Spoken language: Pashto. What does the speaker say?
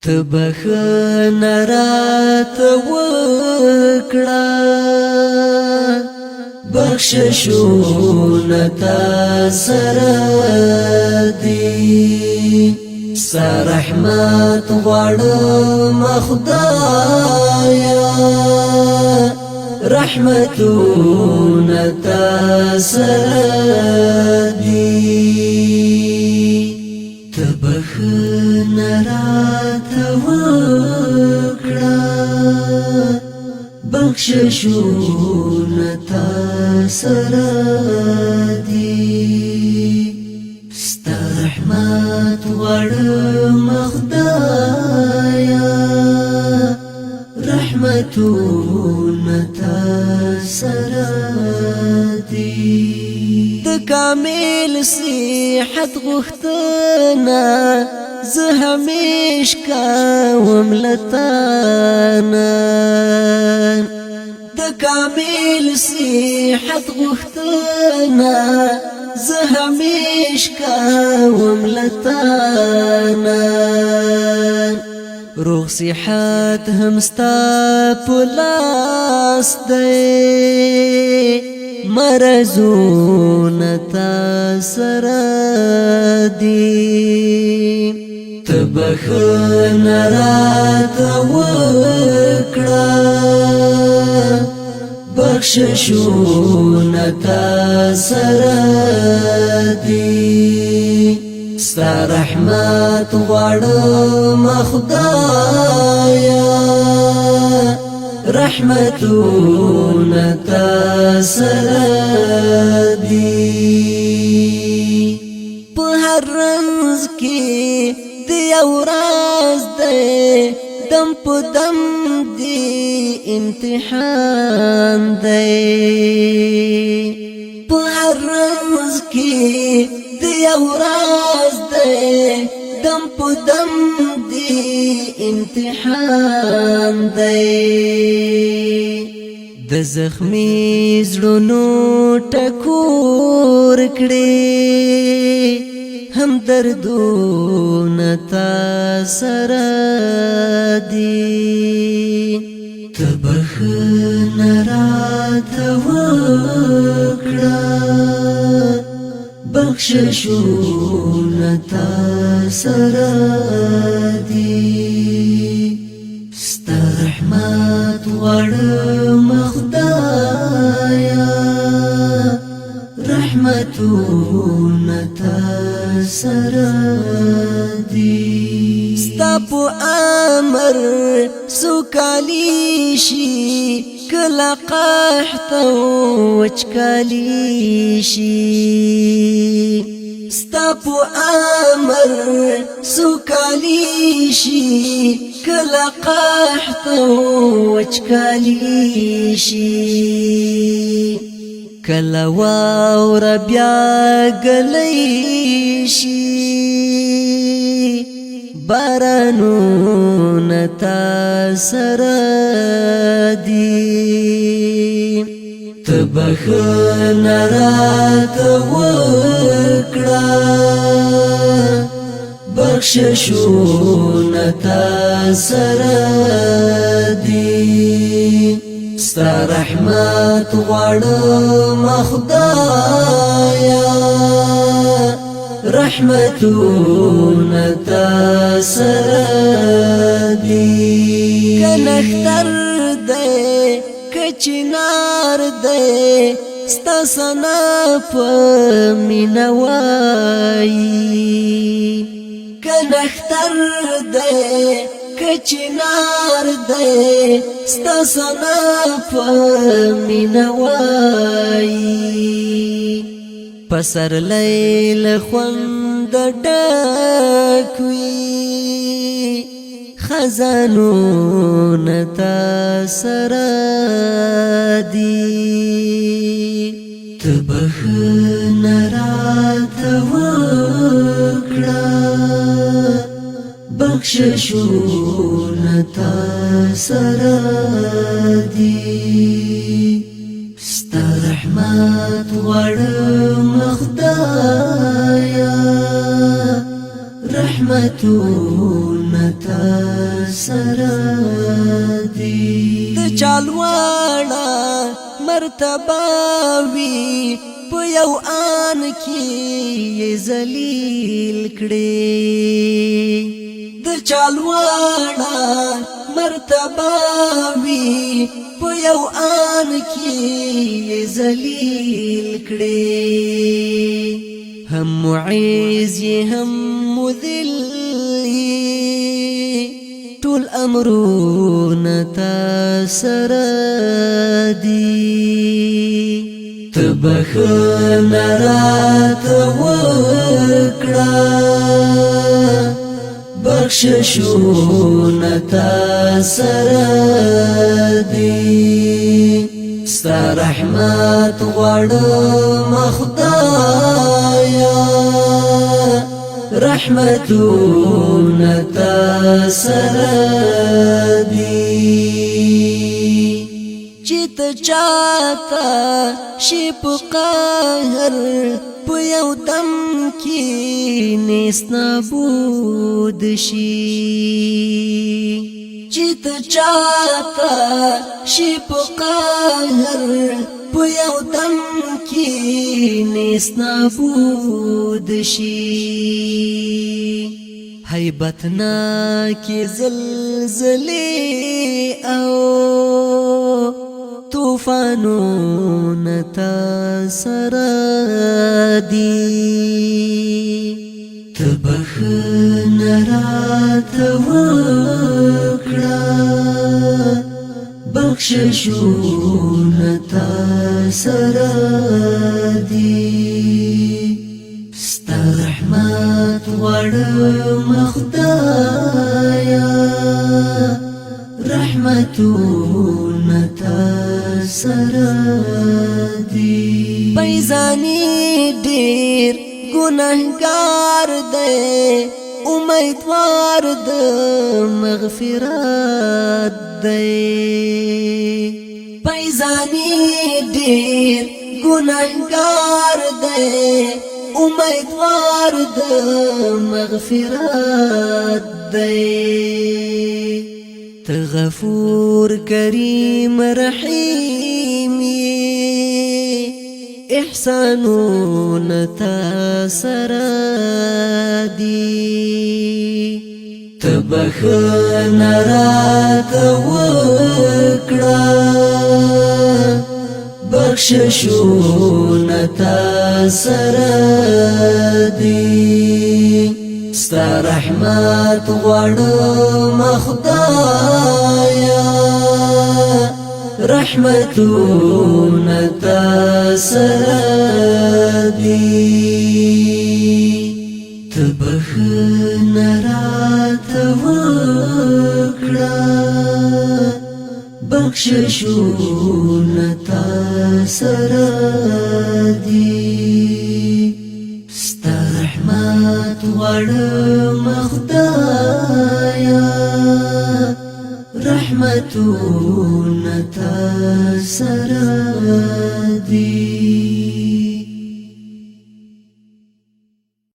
تبخنا رات وکړه بخششونه تا سره دي ستا رحمت غواړم خدایا رحمتونه تا سره دي تبخنا راته وکړه بخششونه تا سره دي ستا رحمت غواړم خدایا رحمتونه تا سره دي د کامل صحت غوښتنه زه همیش کوم لتانا د کامل صحت غوښتنه زه همیش کوم لتانا روغ صحت هم ستا په لاس دی مرزونه تا سره دي تبخنا راته وکړه بخششونه تا سره دي ستا رحمت غواړم خدایا رحمتونه تا سره دي په هر رنځ کې د یو راز دی دم په دم دی امتحان دی په هر رنځ کې د یو راز دی دم په دم دی امتحان دی د زخمی زړونو ټکور کړي هم دردونه تا سره دي تبخنا راته وکړه بخششونه تا سره دي ستا رحمت غواړم خدایا رحمتونه تا سره دي ستا په امر سوکالی شي کله قحط وچکالی شي ستا په امر سوکالی شي کله قحط وچکالی شي کله واوره بیا ګلی شي بارانونه تا سره دي تبخنا راته وکړه بخششونه تا سره دي ستا رحمت غواړم خدایا رحمتونه تا سره دي کنختر دی کچنار دی ستا سنا په مینه وایي کنختر دی کچنار دی ستا سنا په مینه وایي پسر لیل خوند ډک وي خزانونه تا سره دي تبخنا راته وکړه بخششونه تا سره دي ستا رحمت غواړم خدایا رحمتونه تا سره دی د چالواړه مرتبه وی په یو آن کې ذلیل کړي د چالواړه مرتبه وی په یو آن کې ذلیل کړي هم معز هم مذل ټول امرونه تا سره دي تبخنا راته وکړه بخششونه تا سره دي ستا رحمت غواړم خدایا رحمتونه تا سره دي چې ته چاته شي په قهر په یو دم کې نیست نابود شي چې ته چاته شي په قهر په یو دم کې نیست نابود شي هیبتناکې زلزلې او طوفانونه تا سره دي ته بخښنه راته وکړه بخششونه تا سره دي ستا رحمت غواړم خدایا رحمتونه تا سره دي بیزانی ډیر ګناهګار دی امیدوار د مغفرت دی بیزانی ډیر ګناهګار دی امیدوار د مغفرت دی ته غفور کریم رحیم احسانونه تا سره دي ته بخښنه راته وکړه بخششونه تا سره دي ستا رحمت غواړم خدایا رحمتونه تا سره دي ته بخښنه راته وکړه بخششونه تا سره دي ستا رحمت غواړم خدایا رحمتونه تا سره دي